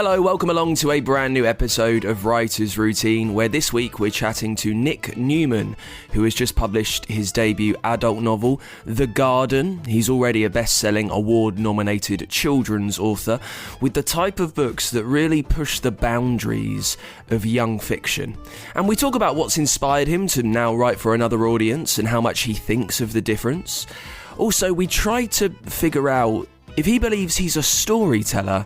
Hello, welcome along to a brand new episode of Writer's Routine, where this week we're chatting to Nick Newman, who has just published his debut adult novel, The Garden. He's already a best-selling, award-nominated children's author, with the type of books that really push the boundaries of young fiction. And we talk about what's inspired him to now write for another audience and how much he thinks of the difference. Also, we try to figure out if he believes he's a storyteller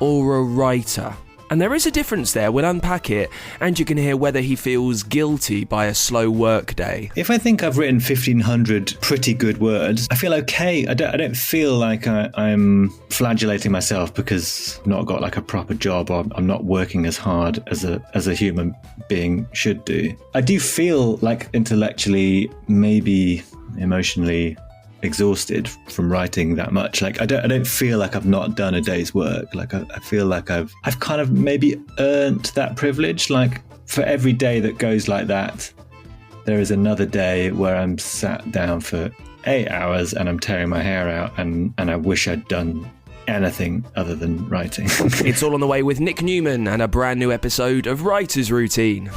or a writer. And there is a difference there. We'll unpack it, and you can hear whether he feels guilty by a slow work day. If I think I've written 1,500 pretty good words, I feel okay. I don't feel like I'm flagellating myself because I've not got like a proper job, or I'm not working as hard as a human being should do. I do feel like intellectually, maybe emotionally exhausted from writing that much. Like I don't feel like I've not done a day's work. Like I feel like I've kind of maybe earned that privilege. Like for every day that goes like that, there is another day where I'm sat down for 8 hours and I'm tearing my hair out and I wish I'd done anything other than writing. It's all on the way with Nick Newman and a brand new episode of Writer's Routine.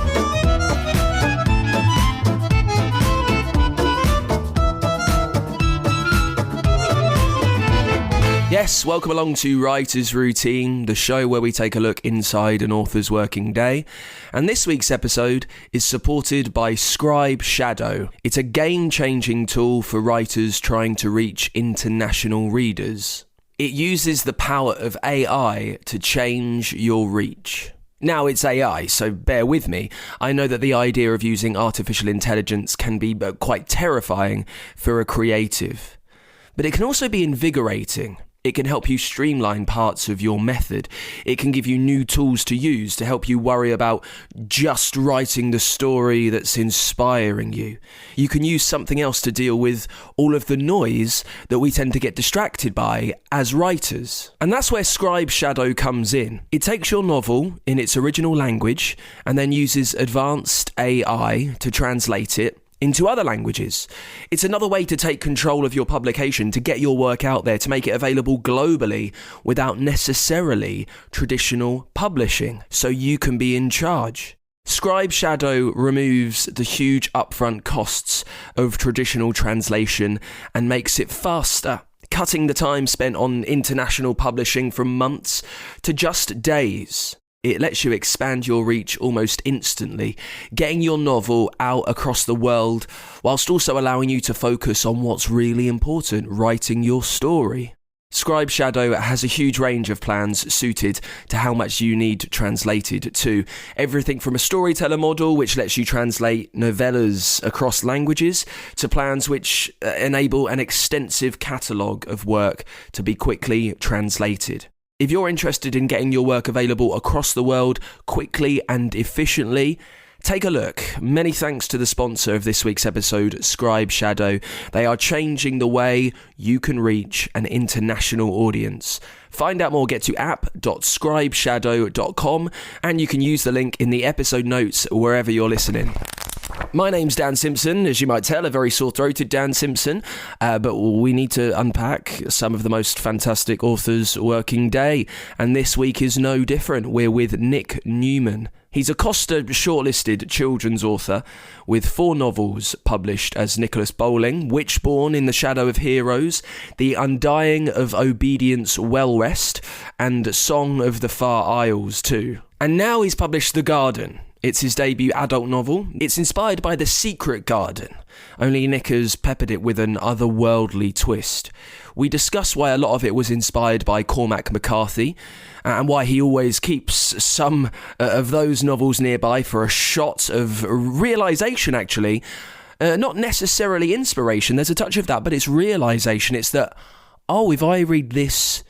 Yes, welcome along to Writer's Routine, the show where we take a look inside an author's working day. And this week's episode is supported by Scribe Shadow. It's a game-changing tool for writers trying to reach international readers. It uses the power of AI to change your reach. Now, it's AI, so bear with me. I know that the idea of using artificial intelligence can be quite terrifying for a creative. But it can also be invigorating. It can help you streamline parts of your method. It can give you new tools to use to help you worry about just writing the story that's inspiring you. You can use something else to deal with all of the noise that we tend to get distracted by as writers. And that's where Scribe Shadow comes in. It takes your novel in its original language and then uses advanced AI to translate it into other languages. It's another way to take control of your publication, to get your work out there, to make it available globally without necessarily traditional publishing, so you can be in charge. Scribe Shadow removes the huge upfront costs of traditional translation and makes it faster, cutting the time spent on international publishing from months to just days. It lets you expand your reach almost instantly, getting your novel out across the world, whilst also allowing you to focus on what's really important, writing your story. Scribe Shadow has a huge range of plans suited to how much you need translated to. Everything from a storyteller model, which lets you translate novellas across languages, to plans which enable an extensive catalogue of work to be quickly translated. If you're interested in getting your work available across the world quickly and efficiently, take a look. Many thanks to the sponsor of this week's episode, Scribe Shadow. They are changing the way you can reach an international audience. Find out more, get to app.scribeshadow.com, and you can use the link in the episode notes wherever you're listening. My name's Dan Simpson, as you might tell, a very sore-throated Dan Simpson, but we need to unpack some of the most fantastic authors' working day, and this week is no different. We're with Nick Newman. He's a Costa shortlisted children's author with 4 novels published as Nicholas Bowling: Witchborn in the Shadow of Heroes, The Undying of Obedience Wellrest, and Song of the Far Isles too. And now he's published The Garden. It's his debut adult novel. It's inspired by The Secret Garden, only Nick has peppered it with an otherworldly twist. We discuss why a lot of it was inspired by Cormac McCarthy, and why he always keeps some of those novels nearby for a shot of realisation, actually. Not necessarily inspiration, there's a touch of that, but it's realisation. It's that, oh, if I read this,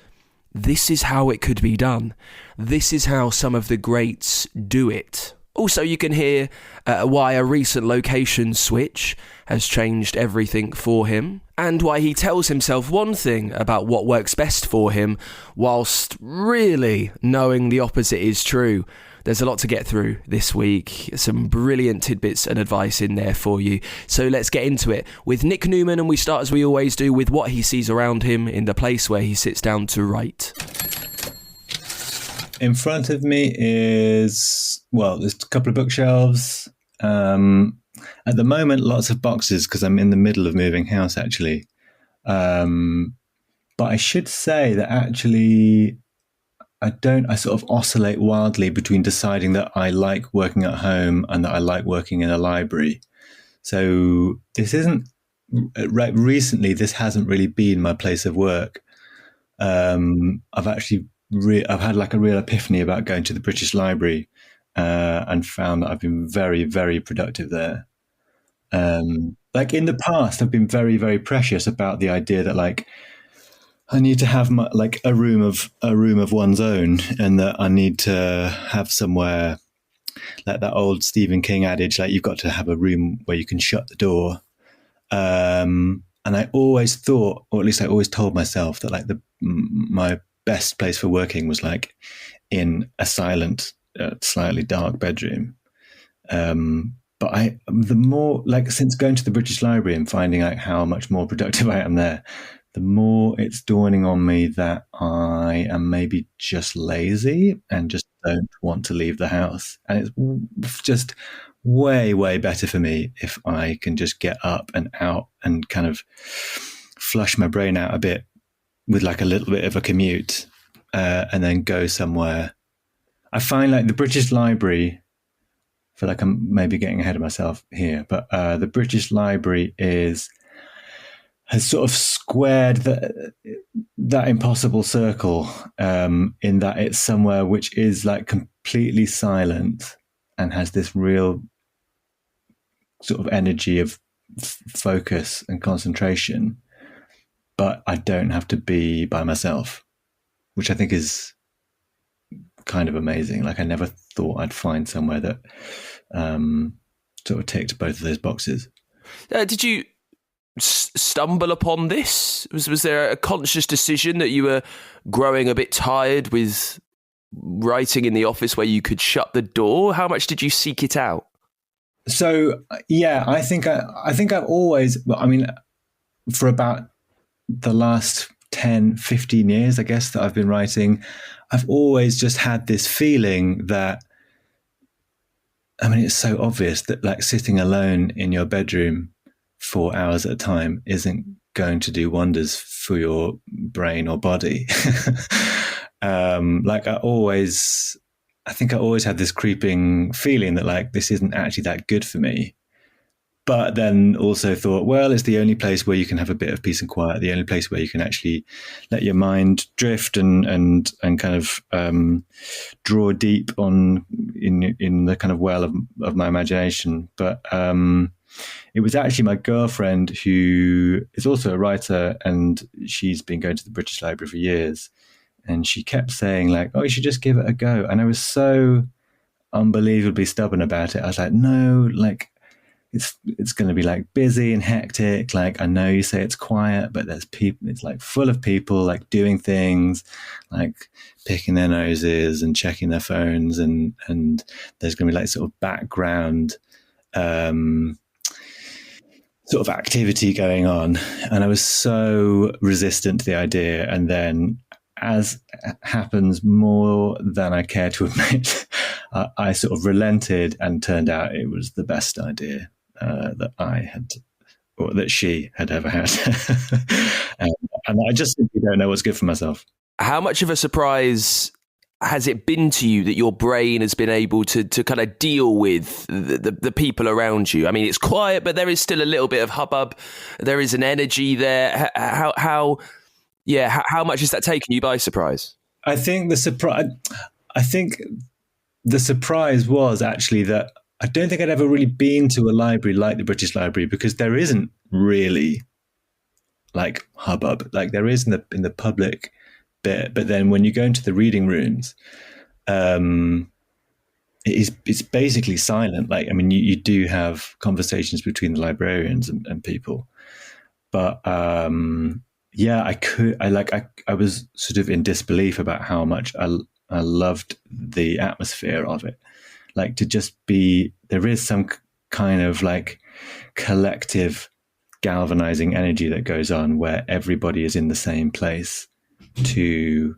this is how it could be done. This is how some of the greats do it. Also, you can hear why a recent location switch has changed everything for him, and why he tells himself one thing about what works best for him, whilst really knowing the opposite is true. There's a lot to get through this week, some brilliant tidbits and advice in there for you. So let's get into it with Nick Newman, and we start as we always do with what he sees around him in the place where he sits down to write. In front of me is, well, there's a couple of bookshelves. At the moment, lots of boxes because I'm in the middle of moving house, actually. But I should say that actually I sort of oscillate wildly between deciding that I like working at home and that I like working in a library. So this isn't, right, recently, this hasn't really been my place of work. I've actually, I've had like a real epiphany about going to the British Library and found that I've been very, very productive there. Like in the past, I've been very, very precious about the idea that like I need to have like a room of one's own, and that I need to have somewhere like that old Stephen King adage, like you've got to have a room where you can shut the door. And I always thought, or at least I always told myself, that like my best place for working was like in a silent, slightly dark bedroom. But the more like since going to the British Library and finding out how much more productive I am there, the more it's dawning on me that I am maybe just lazy and just don't want to leave the house. And it's just way, way better for me if I can just get up and out and kind of flush my brain out a bit with like a little bit of a commute and then go somewhere. I find like the British Library, I feel like I'm maybe getting ahead of myself here, but the British Library has sort of squared that impossible circle in that it's somewhere which is like completely silent and has this real sort of energy of focus and concentration, but I don't have to be by myself, which I think is kind of amazing. Like I never thought I'd find somewhere that sort of ticked both of those boxes. Did you stumble upon this? Was there a conscious decision that you were growing a bit tired with writing in the office where you could shut the door? How much did you seek it out? So yeah, I think I've always, well, I mean, for about the last 10, 15 years, I guess, that I've been writing, I've always just had this feeling that, I mean, it's so obvious that like sitting alone in your bedroom 4 hours at a time isn't going to do wonders for your brain or body. Like I think I always had this creeping feeling that like this isn't actually that good for me. But then also thought, well, it's the only place where you can have a bit of peace and quiet, the only place where you can actually let your mind drift and kind of draw deep in the kind of well of my imagination. But it was actually my girlfriend, who is also a writer, and she's been going to the British Library for years. And she kept saying like, oh, you should just give it a go. And I was so unbelievably stubborn about it. I was like, no, like it's going to be like busy and hectic. Like I know you say it's quiet, but there's people, it's like full of people like doing things, like picking their noses and checking their phones. And there's going to be like sort of background sort of activity going on. And I was so resistant to the idea. And then, as happens more than I care to admit, I sort of relented, and turned out it was the best idea that I had, or that she had ever had. and I just simply don't know what's good for myself. How much of a surprise has it been to you that your brain has been able to kind of deal with the people around you? I mean, it's quiet, but there is still a little bit of hubbub. There is an energy there. How much has that taken you by surprise? I think the surprise was actually that I don't think I'd ever really been to a library like the British Library, because there isn't really like hubbub, like there is in the public bit. But then when you go into the reading rooms, it's basically silent. Like, I mean, you do have conversations between the librarians and people, but yeah, I was sort of in disbelief about how much I loved the atmosphere of it. Like, to just be, there is some kind of like collective galvanizing energy that goes on where everybody is in the same place to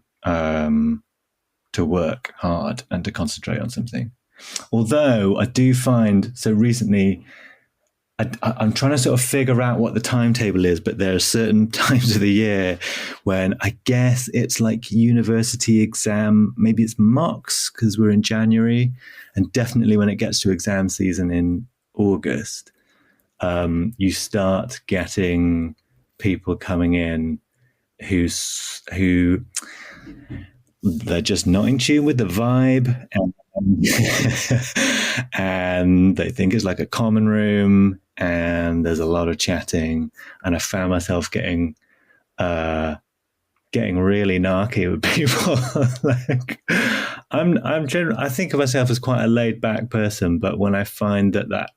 to work hard and to concentrate on something. Although I do find, so recently, I'm trying to sort of figure out what the timetable is, but there are certain times of the year when I guess it's like university exam, maybe it's mocks because we're in January, and definitely when it gets to exam season in August, you start getting people coming in who they're just not in tune with the vibe, and they think it's like a common room, and there's a lot of chatting, and I found myself getting really narky with people. Like, I think of myself as quite a laid back person, but when I find that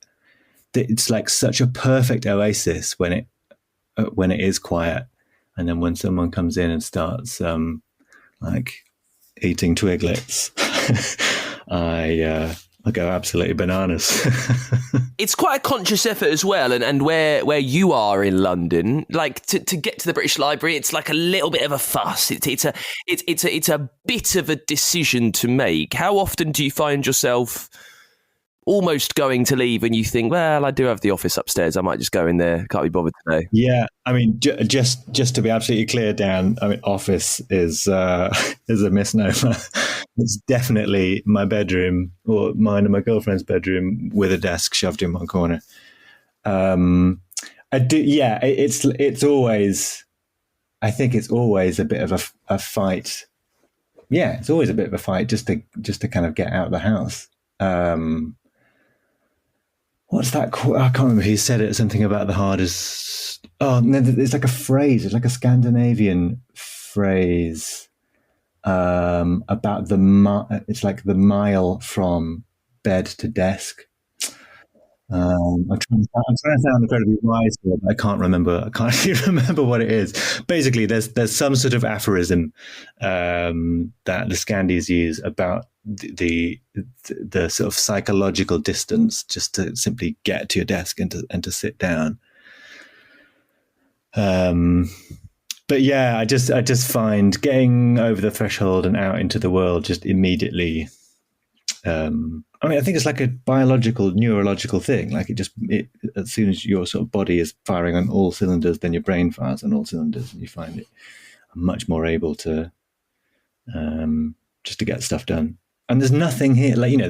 it's like such a perfect oasis when it is quiet, and then when someone comes in and starts like eating twiglets, I go absolutely bananas. It's quite a conscious effort as well, and where you are in London, like to get to the British Library, it's like a little bit of a fuss. It's a bit of a decision to make. How often do you find yourself almost going to leave and you think, well, I do have the office upstairs, I might just go in there, can't be bothered today? Yeah, I mean, just to be absolutely clear, Dan, I mean, office is a misnomer. It's definitely my bedroom, or mine and my girlfriend's bedroom, with a desk shoved in one corner. I do, yeah. It's always, I think it's always a bit of a fight. Yeah, it's always a bit of a fight just to kind of get out of the house. What's that? I can't remember who said it. Something about the hardest. Oh, no, it's like a phrase. It's like a Scandinavian phrase about it's like the mile from bed to desk. I'm trying to sound incredibly wise here, but I can't actually remember what it is. Basically, there's some sort of aphorism that the Scandis use about the sort of psychological distance just to simply get to your desk and to sit down. But yeah, I just find getting over the threshold and out into the world just immediately. I mean, I think it's like a biological, neurological thing. Like as soon as your sort of body is firing on all cylinders, then your brain fires on all cylinders, and you find it much more able to just to get stuff done. And there's nothing here, like, you know,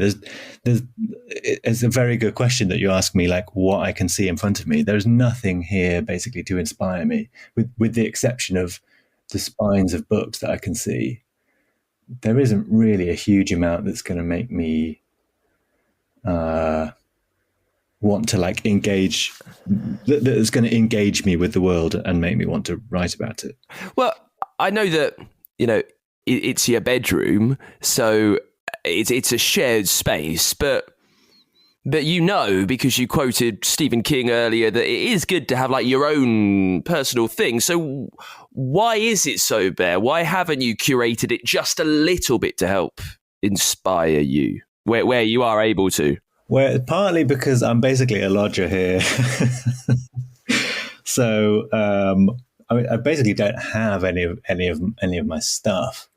it's a very good question that you ask me, like what I can see in front of me. There's nothing here basically to inspire me, with the exception of the spines of books that I can see. There isn't really a huge amount that's going to make me want to like engage, that's going to engage me with the world and make me want to write about it. Well, I know that, you know, it's your bedroom, so it's a shared space, but you know, because you quoted Stephen King earlier, that it is good to have like your own personal thing. So why is it so bare? Why haven't you curated it just a little bit to help inspire you where you are able to? Well, partly because I'm basically a lodger here. So I mean, I basically don't have any of my stuff.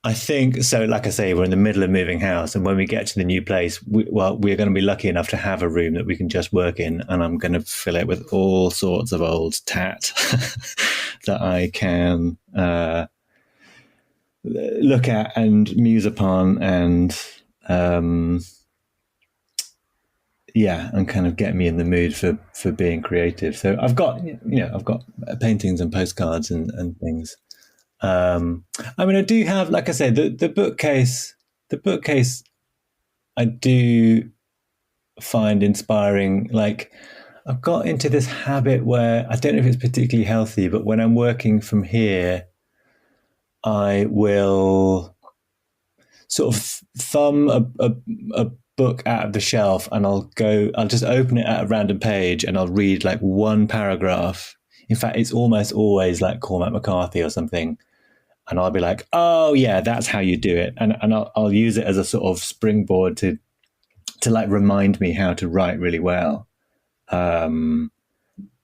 I think so. Like I say, we're in the middle of moving house, and when we get to the new place, we're going to be lucky enough to have a room that we can just work in, and I'm going to fill it with all sorts of old tat that I can look at and muse upon, and and kind of get me in the mood for being creative. So I've got paintings and postcards and things. I mean, I do have, like I said, the bookcase I do find inspiring. Like, I've got into this habit where I don't know if it's particularly healthy, but when I'm working from here, I will sort of thumb a book out of the shelf, and I'll just open it at a random page, and I'll read like one paragraph. In fact, it's almost always like Cormac McCarthy or something. And I'll be like, oh yeah, that's how you do it. And I'll use it as a sort of springboard to like remind me how to write really well.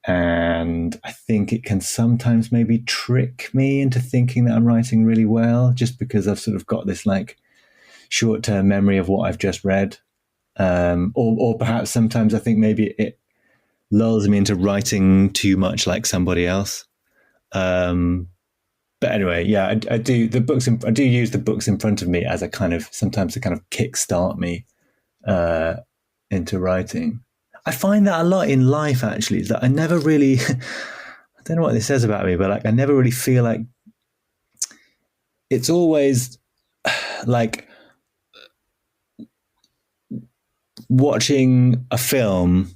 And I think it can sometimes maybe trick me into thinking that I'm writing really well, just because I've sort of got this like short-term memory of what I've just read. Or perhaps sometimes I think maybe it lulls me into writing too much like somebody else. But anyway, yeah, I do use the books in front of me as a kind of, sometimes to kind of kickstart me into writing. I find that a lot in life, actually, is that I never really, I don't know what this says about me, but like I never really feel like, it's always like watching a film,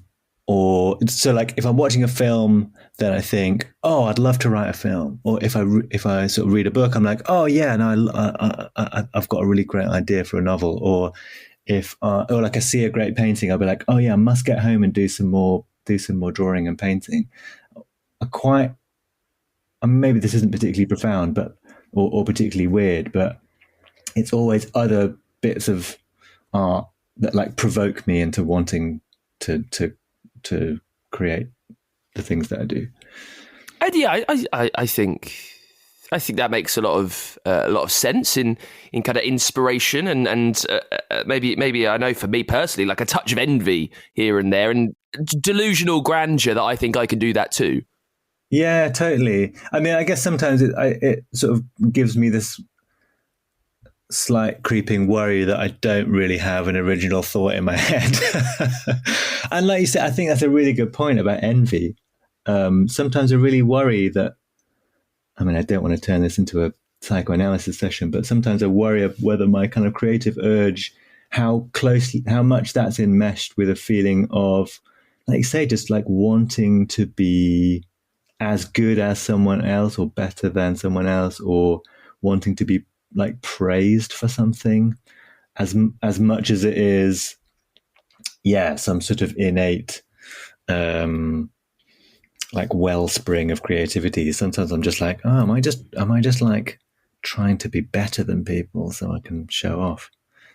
or so like if I'm watching a film, then I think, oh, I'd love to write a film. Or if I sort of read a book, I'm like, oh yeah, no, I've got a really great idea for a novel. Or or like I see a great painting, I'll be like, oh yeah, I must get home and do some more drawing and painting. Maybe this isn't particularly profound, but or particularly weird, but it's always other bits of art that like provoke me into wanting to create the things that I do. And yeah, I think that makes a lot of sense in kind of inspiration and maybe I know for me personally, like a touch of envy here and there and delusional grandeur that I think I can do that too. Yeah, totally. I mean, I guess sometimes it sort of gives me this slight creeping worry that I don't really have an original thought in my head. And like you said, I think that's a really good point about envy. Sometimes I really worry that, I mean, I don't want to turn this into a psychoanalysis session, but sometimes I worry of whether my kind of creative urge, how much that's enmeshed with a feeling of, like you say, just like wanting to be as good as someone else or better than someone else, or wanting to be like praised for something as much as it is, yeah, some sort of innate like wellspring of creativity. Sometimes I'm just like, oh, am I just like trying to be better than people so I can show off?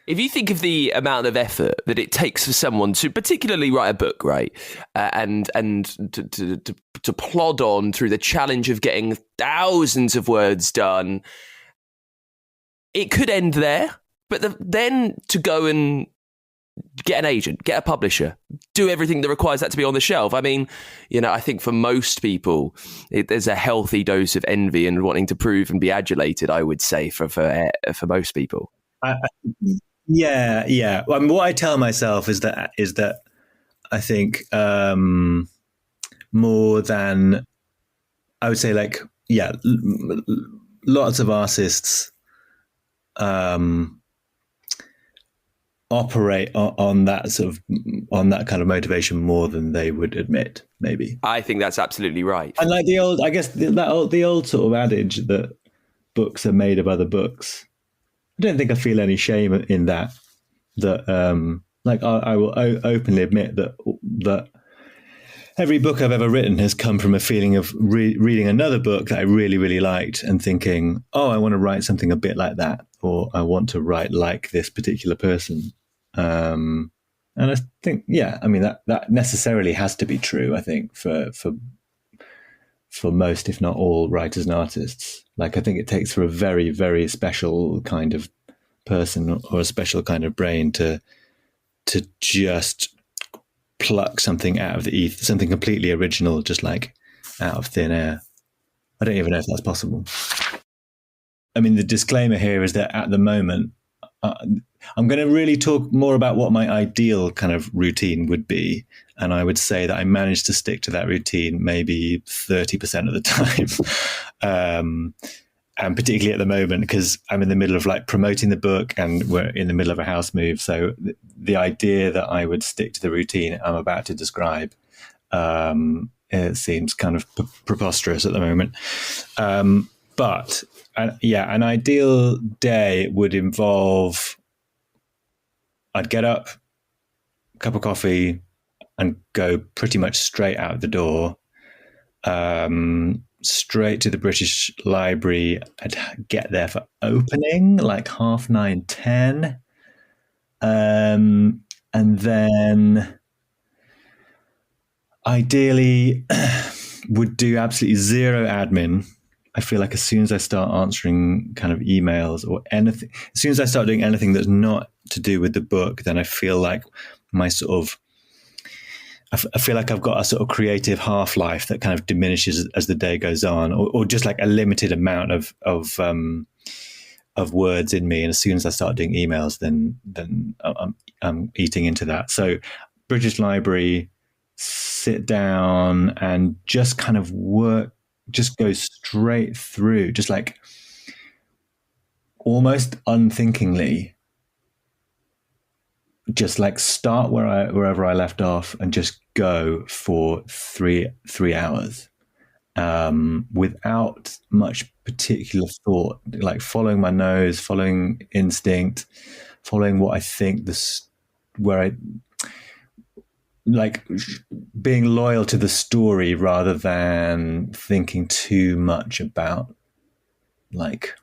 If you think of the amount of effort that it takes for someone to particularly write a book, right, and to plod on through the challenge of getting thousands of words done, it could end there. But then to go and get an agent, get a publisher, do everything that requires that to be on the shelf. I mean, I think for most people, there's a healthy dose of envy and wanting to prove and be adulated, I would say, for most people. Yeah. Well, I mean, what I tell myself is that I think more than, I would say, like, yeah, lots of artists operate on that kind of motivation more than they would admit, maybe. I think that's absolutely right. And like the old sort of adage that books are made of other books, I don't think I feel any shame in that. Like I will openly admit that every book I've ever written has come from a feeling of reading another book that I really, really liked and thinking, oh, I want to write something a bit like that, or I want to write like this particular person. And I think, yeah, I mean, that necessarily has to be true, I think, for most, if not all, writers and artists. Like, I think it takes for a very, very special kind of person or a special kind of brain to just pluck something out of the ether, something completely original, just like out of thin air. I don't even know if that's possible. I mean, the disclaimer here is that at the moment, I'm going to really talk more about what my ideal kind of routine would be. And I would say that I managed to stick to that routine maybe 30% of the time. And particularly at the moment, because I'm in the middle of like promoting the book and we're in the middle of a house move. So the idea that I would stick to the routine I'm about to describe, it seems kind of preposterous at the moment. But an ideal day would involve, I'd get up, cup of coffee, and go pretty much straight out the door, straight to the British Library. I'd get there for opening, like 9:30, 10. And then ideally, would do absolutely zero admin. I feel like as soon as I start answering kind of emails or anything, as soon as I start doing anything that's not to do with the book, then I feel like my sort of, I feel like I've got a sort of creative half-life that kind of diminishes as the day goes on, or just like a limited amount of words in me. And as soon as I start doing emails, then I'm eating into that. So British Library, sit down and just kind of work, just go straight through, just like almost unthinkingly, just like start wherever I left off and just go for three hours, without much particular thought, like following my nose, following instinct, following what I think like being loyal to the story rather than thinking too much about like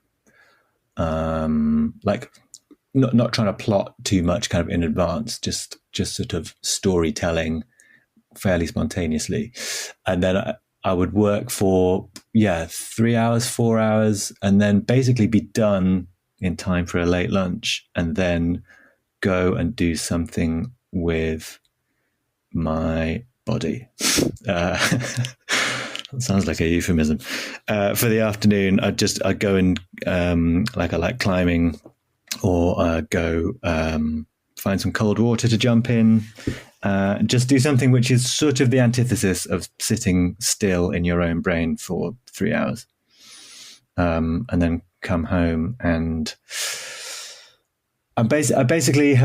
not trying to plot too much kind of in advance, just sort of storytelling fairly spontaneously. And then I would work for 3 hours, 4 hours, and then basically be done in time for a late lunch, and then go and do something with my body. That sounds like a euphemism. For the afternoon, I'd go and like I like climbing, or go find some cold water to jump in. Just do something which is sort of the antithesis of sitting still in your own brain for 3 hours, and then come home. And I basically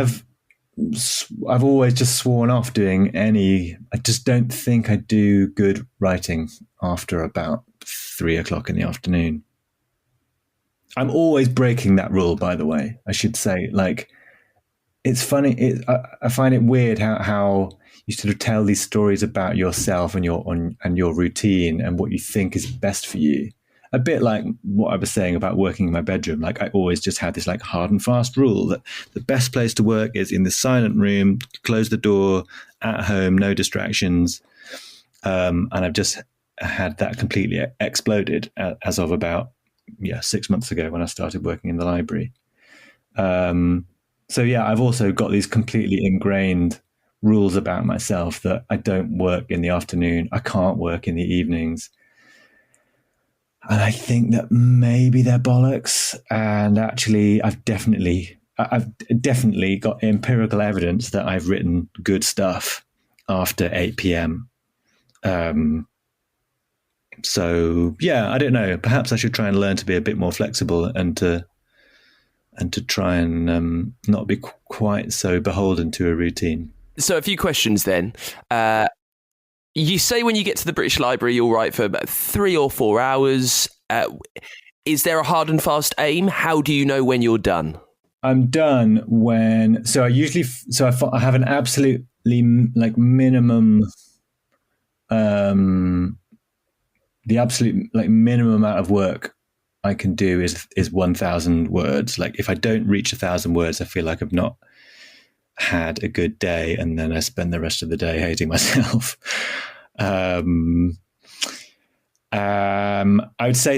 I've always just sworn off doing I just don't think I do good writing after about 3 o'clock in the afternoon. I'm always breaking that rule, by the way, I should say. Like, it's funny. I find it weird how you sort of tell these stories about yourself and your routine and what you think is best for you. A bit like what I was saying about working in my bedroom. Like, I always just had this like hard and fast rule that the best place to work is in the silent room, close the door, at home, no distractions. And I've just had that completely exploded as of about 6 months ago when I started working in the library. So I've also got these completely ingrained rules about myself that I don't work in the afternoon. I can't work in the evenings. And I think that maybe they're bollocks. And actually, I've definitely got empirical evidence that I've written good stuff after 8 p.m. So I don't know. Perhaps I should try and learn to be a bit more flexible and to try and not be quite so beholden to a routine. So a few questions then. You say when you get to the British Library, you'll write for about 3 or 4 hours. Is there a hard and fast aim? How do you know when you're done? I'm done when... So I have an absolutely like minimum... the absolute like minimum amount of work I can do is 1,000 words. Like, if I don't reach 1,000 words, I feel like I've not had a good day, and then I spend the rest of the day hating myself. I would say,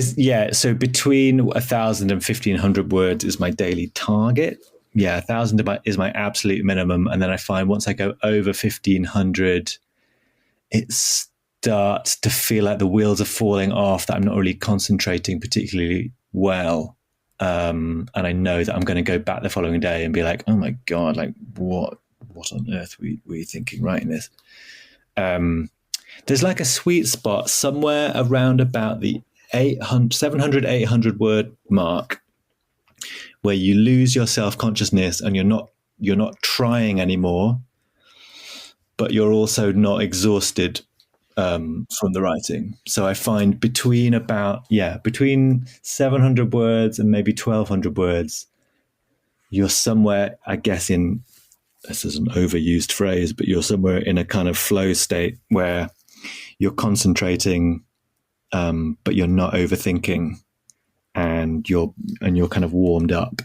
so between 1,000 and 1,500 words is my daily target. 1,000 is my absolute minimum. And then I find once I go over 1,500, it starts to feel like the wheels are falling off, that I'm not really concentrating particularly well. And I know that I'm going to go back the following day and be like, oh my God, like what on earth were you thinking writing this? There's like a sweet spot somewhere around about the 700, 800 word mark where you lose your self-consciousness and you're not trying anymore, but you're also not exhausted from the writing. So I find between 700 words and maybe 1,200 words, you're somewhere, I guess, this is an overused phrase, but you're somewhere in a kind of flow state where you're concentrating, but you're not overthinking, and you're kind of warmed up,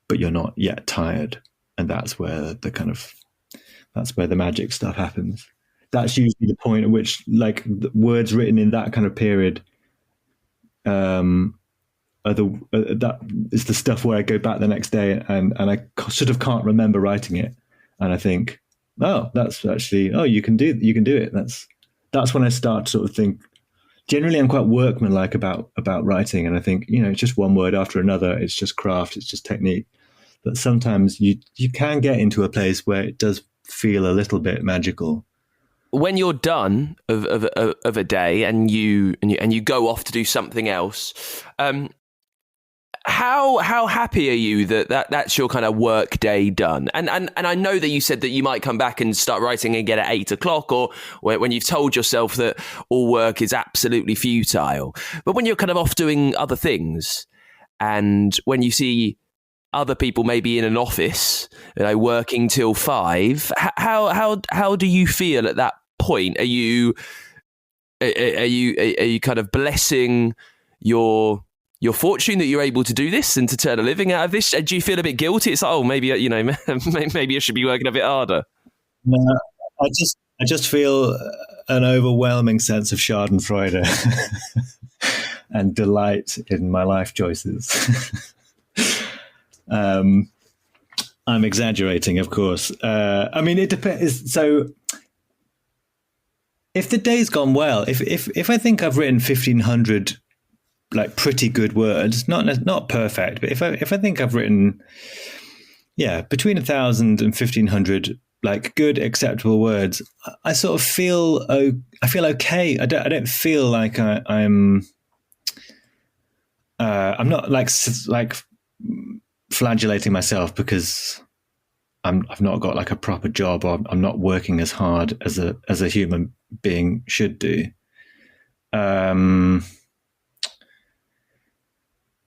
but you're not yet tired. And that's where the magic stuff happens. that's usually the point at which like the words written in that kind of period that is the stuff where I go back the next day and I sort of can't remember writing it, and I think, oh, that's actually, oh, you can do it. That's when I start to sort of think. Generally, I'm quite workmanlike about writing, and I think, it's just one word after another. It's just craft. It's just technique. But sometimes you can get into a place where it does feel a little bit magical. When you're done of a day and you go off to do something else, how happy are you that's your kind of work day done? And I know that you said that you might come back and start writing again at 8:00, or when you've told yourself that all work is absolutely futile. But when you're kind of off doing other things, and when you see other people maybe in an office, working till 5, how do you feel at that point? Are you kind of blessing your fortune that you're able to do this and to turn a living out of this? Do you feel a bit guilty? It's like, oh, maybe maybe I should be working a bit harder. No, I just feel an overwhelming sense of Schadenfreude and delight in my life choices. I'm exaggerating, of course. I mean, it depends. So, if the day's gone well, if I think I've written 1,500 like pretty good words, not perfect, but if I think I've written, between 1,000 and 1,500 like good acceptable words, I sort of feel okay. I don't feel like I'm not like flagellating myself because I've not got like a proper job, or I'm not working as hard as a human being should do.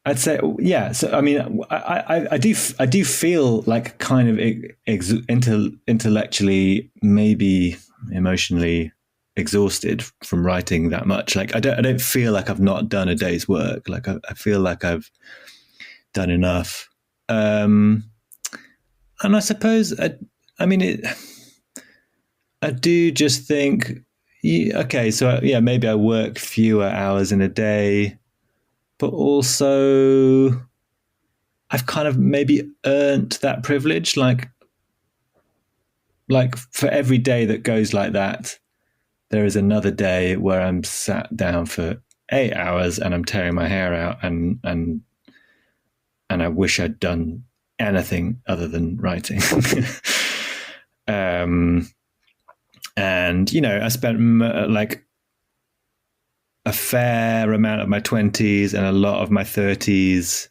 I'd say, yeah. So, I mean, I do feel like kind of intellectually, maybe emotionally exhausted from writing that much. Like, I don't feel like I've not done a day's work. Like, I feel like I've done enough. And I suppose, I do just think, okay, so maybe I work fewer hours in a day, but also I've kind of maybe earned that privilege. Like for every day that goes like that, there is another day where I'm sat down for 8 hours and I'm tearing my hair out, and I wish I'd done anything other than writing. And I spent like a fair amount of my 20s and a lot of my 30s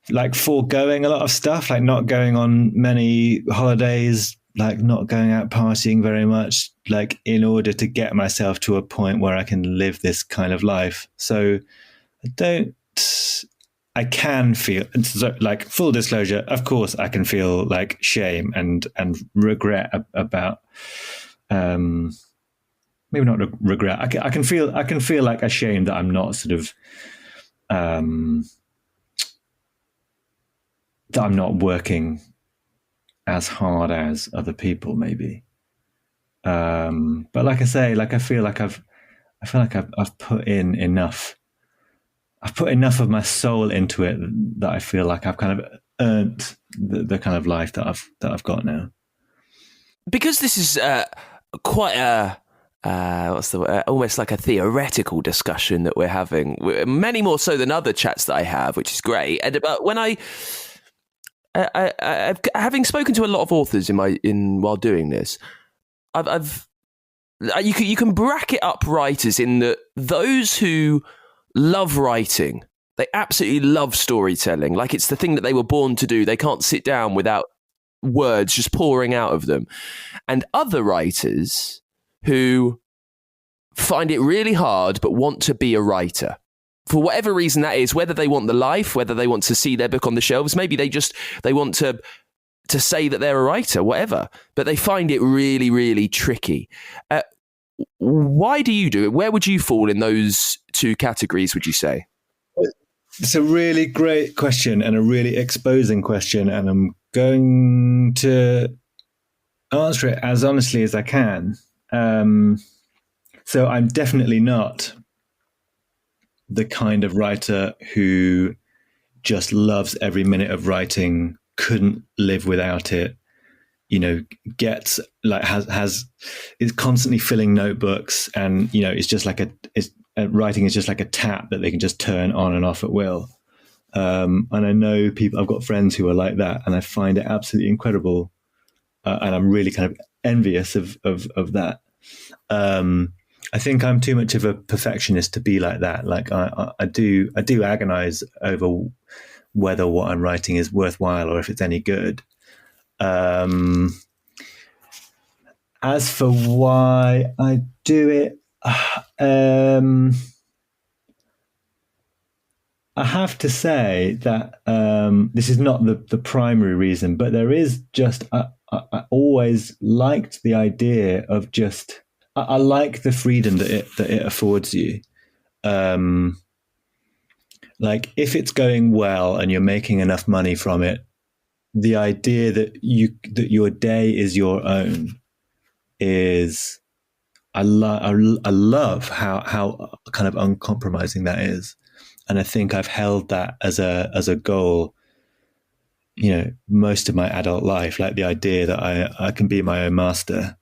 like foregoing a lot of stuff, like not going on many holidays, like not going out partying very much, like in order to get myself to a point where I can live this kind of life. So I can feel, like, full disclosure, of course I can feel like shame and regret about, maybe not regret. I can feel like ashamed that I'm not sort of, that I'm not working as hard as other people, maybe. But like I say, like I feel like I've put in enough. I've put enough of my soul into it that I feel like I've kind of earned the kind of life that I've got now. Because this is quite a almost like a theoretical discussion that we're having, many more so than other chats that I have, which is great. And about when I've having spoken to a lot of authors while doing this, you can bracket up writers in that those who love writing, they absolutely love storytelling, like it's the thing that they were born to do. They can't sit down without words just pouring out of them. And other writers who find it really hard but want to be a writer for whatever reason that is, whether they want the life, whether they want to see their book on the shelves, maybe they want to say that they're a writer, whatever, but they find it really, really tricky. Why do you do it? Where would you fall in those two categories, would you say? It's a really great question and a really exposing question, and I'm going to answer it as honestly as I can. So I'm definitely not the kind of writer who just loves every minute of writing, couldn't live without it, gets like is constantly filling notebooks, and it's just like writing is just like a tap that they can just turn on and off at will. And I know people, I've got friends who are like that, and I find it absolutely incredible, and I'm really kind of envious of that. I think I'm too much of a perfectionist to be like that. Like I do agonize over whether what I'm writing is worthwhile or if it's any good. As for why I do it, I have to say that this is not the primary reason, but there is just I always liked the idea of just I like the freedom that it affords you. Like if it's going well and you're making enough money from it, the idea that your day is your own is I love how kind of uncompromising that is, and I think I've held that as a goal, most of my adult life. Like the idea that I can be my own master.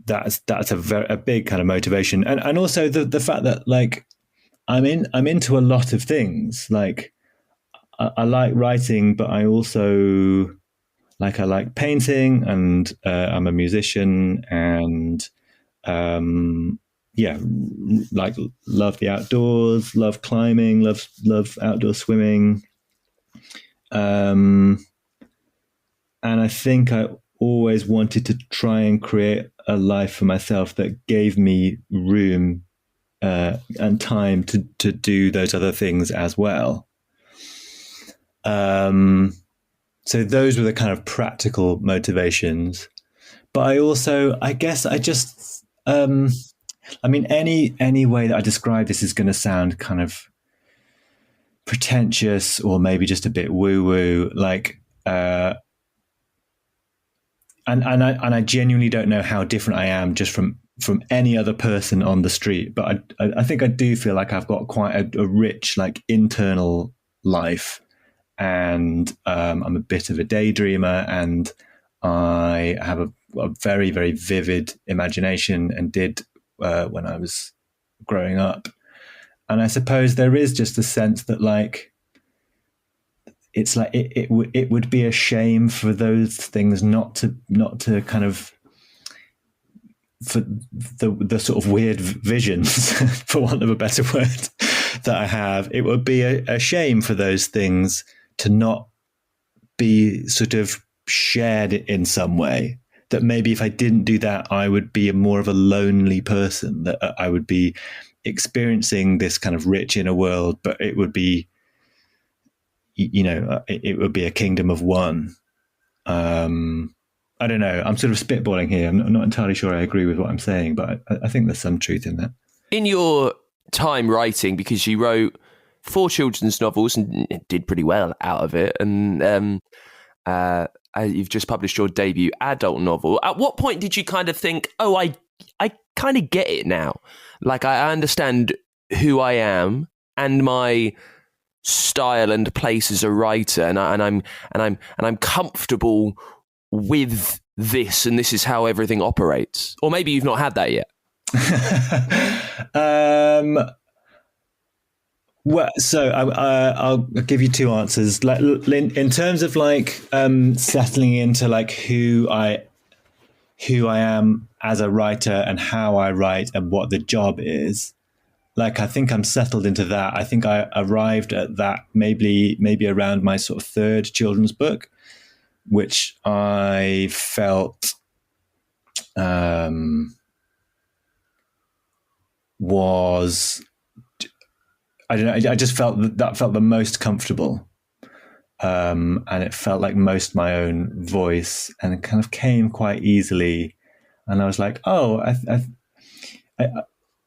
That's a big kind of motivation, and also the fact that like I'm into a lot of things. Like I like writing, but I also I like painting, and I'm a musician, and like love the outdoors, love climbing, love outdoor swimming, and I think I always wanted to try and create a life for myself that gave me room and time to do those other things as well. So those were the kind of practical motivations. But I guess I just, any way that I describe this is going to sound kind of pretentious or maybe just a bit woo-woo. Like, and I genuinely don't know how different I am just from any other person on the street. But I think I do feel like I've got quite a rich, like, internal life. And I'm a bit of a daydreamer, and I have a very, very vivid imagination, and did when I was growing up. And I suppose there is just a sense that, like, it's like it would be a shame for those things not to kind of, for the sort of weird visions, for want of a better word, that I have. It would be a shame for those things to not be sort of shared in some way. That maybe if I didn't do that, I would be more of a lonely person, that I would be experiencing this kind of rich inner world, but it would be, it would be a kingdom of one. I don't know. I'm sort of spitballing here. I'm not entirely sure I agree with what I'm saying, but I think there's some truth in that. In your time writing, because you wrote 4 children's novels and did pretty well out of it, and you've just published your debut adult novel. At what point did you kind of think, oh, I kind of get it now? Like, I understand who I am and my style and place as a writer, and I'm comfortable with this, and this is how everything operates. Or maybe you've not had that yet. Well, so I'll give you 2 answers. Like, in terms of like settling into like who I am as a writer and how I write and what the job is. Like, I think I'm settled into that. I think I arrived at that maybe around my sort of 3rd children's book, which I felt was, I don't know, I just felt that felt the most comfortable. And it felt like most my own voice, and it kind of came quite easily. And I was like, oh,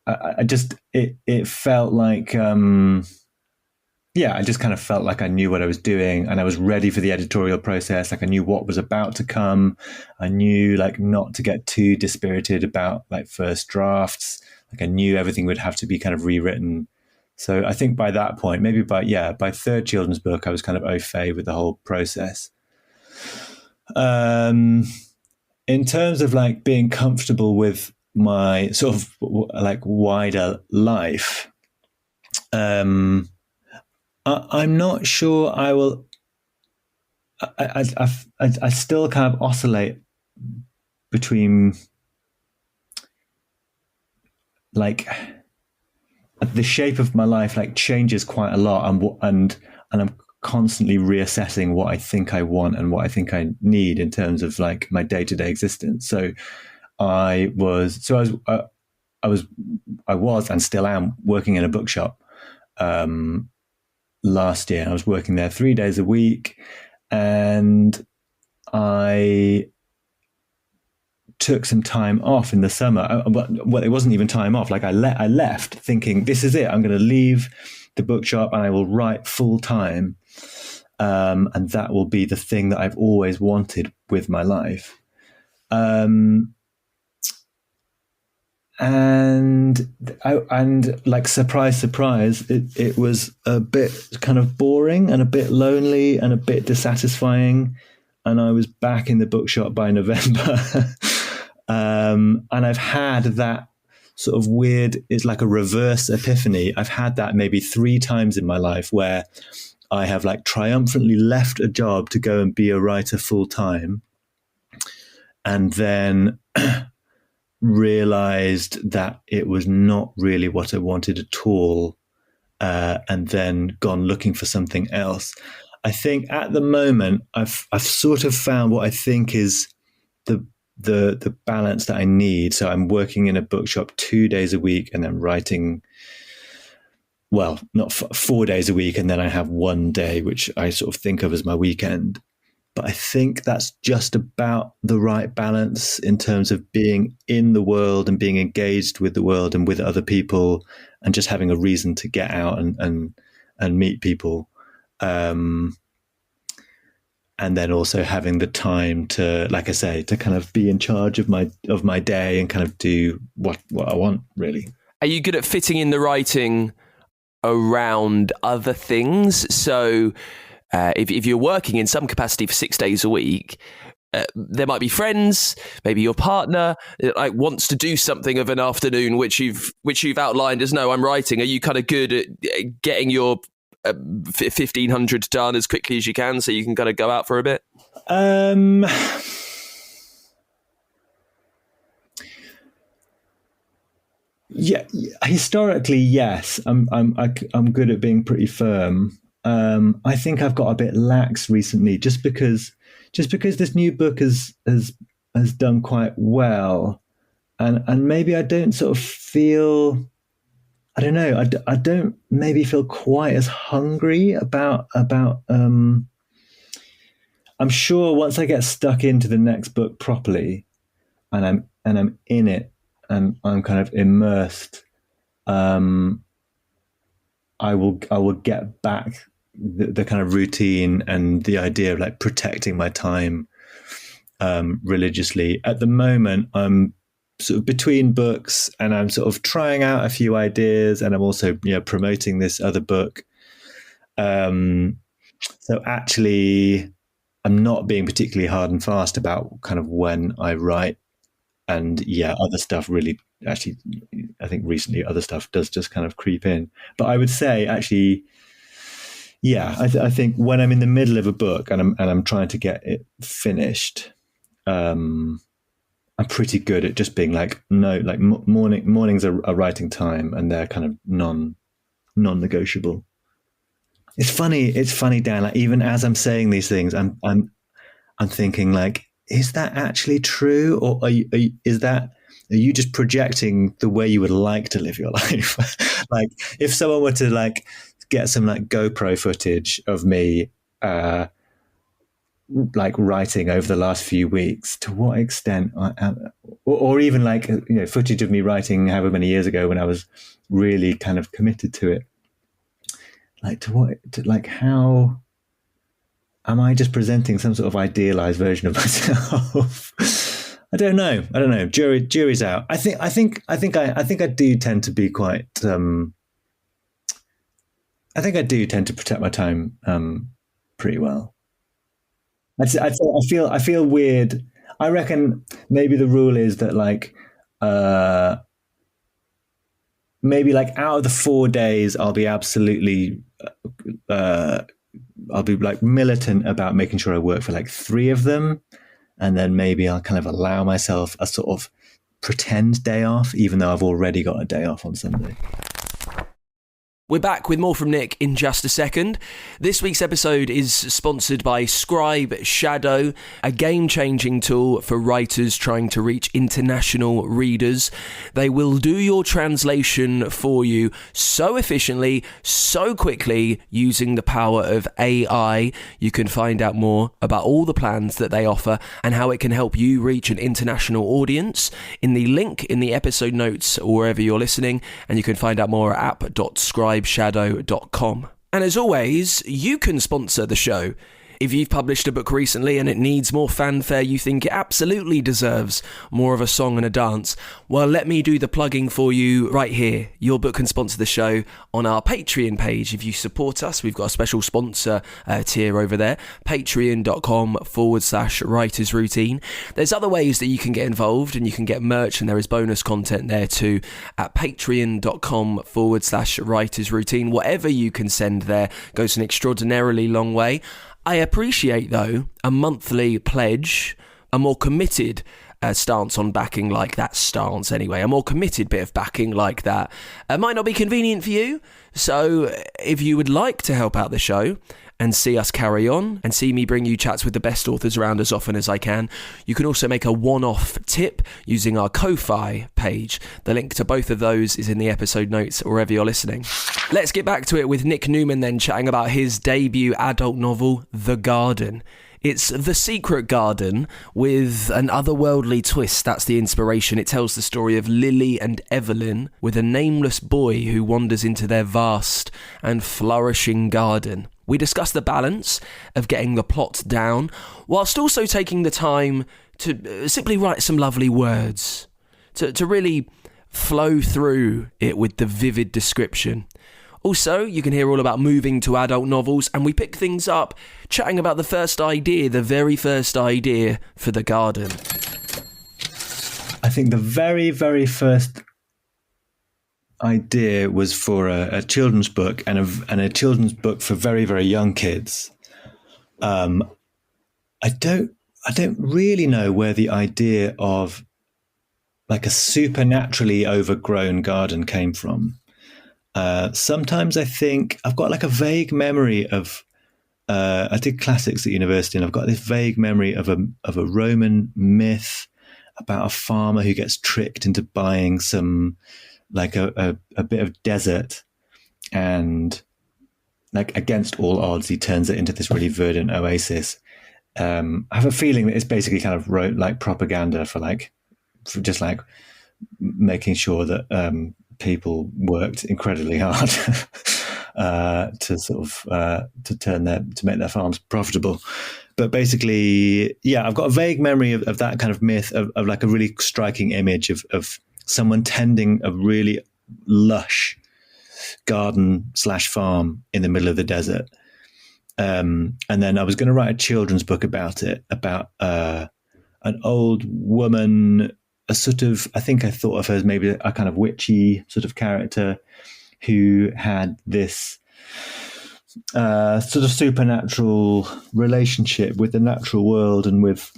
I just, it felt like, yeah, I just kind of felt like I knew what I was doing, and I was ready for the editorial process. Like I knew what was about to come. I knew like not to get too dispirited about like first drafts. Like I knew everything would have to be kind of rewritten. So I think by that point, maybe by third children's book, I was kind of au fait with the whole process. In terms of like being comfortable with my sort of like wider life, I'm not sure I will. I still kind of oscillate between like the shape of my life like changes quite a lot, and I'm constantly reassessing what I think I want and what I think I need in terms of like my day-to-day existence. So I was and still am working in a bookshop last year. I was working there 3 days a week, and I took some time off in the summer. Well, it wasn't even time off. Like I left thinking, this is it. I'm going to leave the bookshop and I will write full time. And that will be the thing that I've always wanted with my life. And like, surprise, it was a bit kind of boring and a bit lonely and a bit dissatisfying. And I was back in the bookshop by November. And I've had that sort of weird, it's like a reverse epiphany. I've had that maybe 3 times in my life where I have like triumphantly left a job to go and be a writer full time, and then realized that it was not really what I wanted at all, and then gone looking for something else. I think at the moment I've sort of found what I think is the balance that I need. So I'm working in a bookshop 2 days a week, and then writing, well, not 4 days a week, and then I have 1 day which I sort of think of as my weekend. But I think that's just about the right balance in terms of being in the world and being engaged with the world and with other people, and just having a reason to get out and meet people. And then also having the time to, like I say, to kind of be in charge of my day and kind of do what I want, really. Are you good at fitting in the writing around other things? So if you're working in some capacity for 6 days a week, there might be friends, maybe your partner like wants to do something of an afternoon, which you've outlined as, no, I'm writing. Are you kind of good at getting your 1,500 done as quickly as you can so you can kind of go out for a bit? Yeah, historically, yes. I'm good at being pretty firm. I think I've got a bit lax recently, just because this new book has done quite well, and maybe I don't sort of feel, I don't know, I don't maybe feel quite as hungry about. I'm sure once I get stuck into the next book properly, and I'm in it, and I'm kind of immersed, I will get back the kind of routine and the idea of like protecting my time religiously. At the moment, I'm sort of between books, and I'm sort of trying out a few ideas, and I'm also promoting this other book. So actually, I'm not being particularly hard and fast about kind of when I write. And other stuff really, actually, I think recently other stuff does just kind of creep in. But I would say, actually, I think when I'm in the middle of a book and I'm trying to get it finished, I'm pretty good at just being like, no, like mornings are writing time, and they're kind of non-negotiable. It's funny, Dan. Like, even as I'm saying these things, I'm thinking like, is that actually true, or are you just projecting the way you would like to live your life? Like, if someone were to like get some like GoPro footage of me like writing over the last few weeks, to what extent, or even like footage of me writing however many years ago when I was really kind of committed to it, how am I just presenting some sort of idealized version of myself? I don't know. Jury's out. I think I do tend to be quite. I think I do tend to protect my time pretty well. I feel weird. I reckon maybe the rule is that uh, maybe like out of the 4 days, uh, I'll be like militant about making sure I work for like 3 of them, and then maybe I'll kind of allow myself a sort of pretend day off, even though I've already got a day off on Sunday. We're back with more from Nick in just a second. This week's episode is sponsored by Scribe Shadow, a game-changing tool for writers trying to reach international readers. They will do your translation for you so efficiently, so quickly, using the power of AI. You can find out more about all the plans that they offer and how it can help you reach an international audience in the link in the episode notes or wherever you're listening, and you can find out more at app.scribe.shadow.com. And as always, you can sponsor the show. If you've published a book recently and it needs more fanfare, you think it absolutely deserves more of a song and a dance, well, let me do the plugging for you right here. Your book can sponsor the show on our Patreon page. If you support us, we've got a special sponsor tier over there, patreon.com/writers routine. There's other ways that you can get involved, and you can get merch, and there is bonus content there too at patreon.com/writers routine. Whatever you can send there goes an extraordinarily long way. I appreciate, though, a monthly pledge, a more committed stance on backing like that stance anyway, a more committed bit of backing like that. It might not be convenient for you, so if you would like to help out the show and see us carry on and see me bring you chats with the best authors around as often as I can, you can also make a one-off tip using our Ko-Fi page. The link to both of those is in the episode notes or wherever you're listening. Let's get back to it with Nick Newman then, chatting about his debut adult novel, The Garden. It's The Secret Garden with an otherworldly twist. That's the inspiration. It tells the story of Lily and Evelyn with a nameless boy who wanders into their vast and flourishing garden. We discuss the balance of getting the plot down whilst also taking the time to simply write some lovely words, to really flow through it with the vivid description. Also, you can hear all about moving to adult novels, and we pick things up chatting about the very first idea for The Garden. I think the very, very first idea was for a children's book and a children's book for very, very young kids. I don't really know where the idea of like a supernaturally overgrown garden came from. Sometimes I think I've got like a vague memory of I did classics at university, and I've got this vague memory of a Roman myth about a farmer who gets tricked into buying some like a bit of desert, and like against all odds he turns it into this really verdant oasis. I have a feeling that it's basically kind of like propaganda for just like making sure that people worked incredibly hard to make their farms profitable. But basically, yeah, I've got a vague memory of that kind of myth of like a really striking image of someone tending a really lush garden / farm in the middle of the desert. And then I was going to write a children's book about it, about an old woman, a sort of, I think I thought of her as maybe a kind of witchy sort of character who had this sort of supernatural relationship with the natural world and with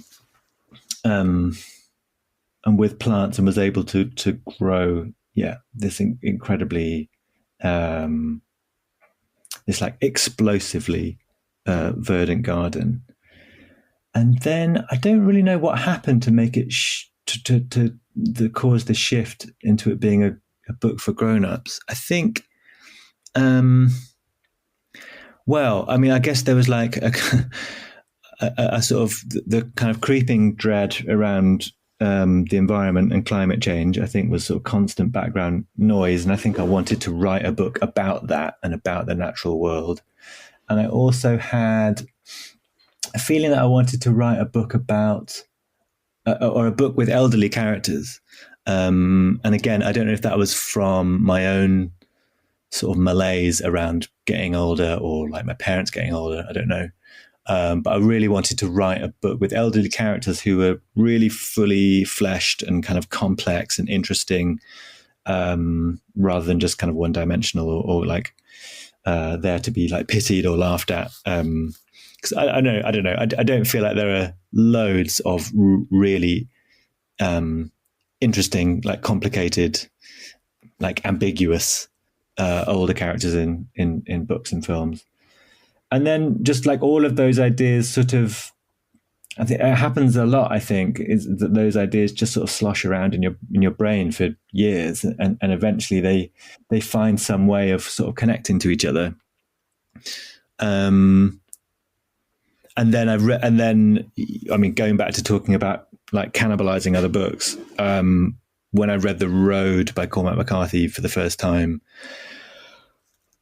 plants, and was able to grow, this incredibly, this like explosively verdant garden. And then I don't really know what happened to make it to cause the shift into it being a book for grown-ups. I think, well, I mean, I guess there was like a sort of the kind of creeping dread around the environment and climate change, I think, was sort of constant background noise. And I think I wanted to write a book about that and about the natural world. And I also had a feeling that I wanted to write a book about, or a book with elderly characters. And again, I don't know if that was from my own sort of malaise around getting older, or like my parents getting older. I don't know. But I really wanted to write a book with elderly characters who were really fully fleshed and kind of complex and interesting, rather than just kind of one dimensional, or like there to be like pitied or laughed at. Because I don't know. I don't feel like there are loads of really interesting, like complicated, like ambiguous older characters in books and films. And then just like all of those ideas sort of, I think it happens a lot, I think, is that those ideas just sort of slosh around in your brain for years, and eventually they find some way of sort of connecting to each other. And then I mean, going back to talking about like cannibalizing other books, when I read The Road by Cormac McCarthy for the first time,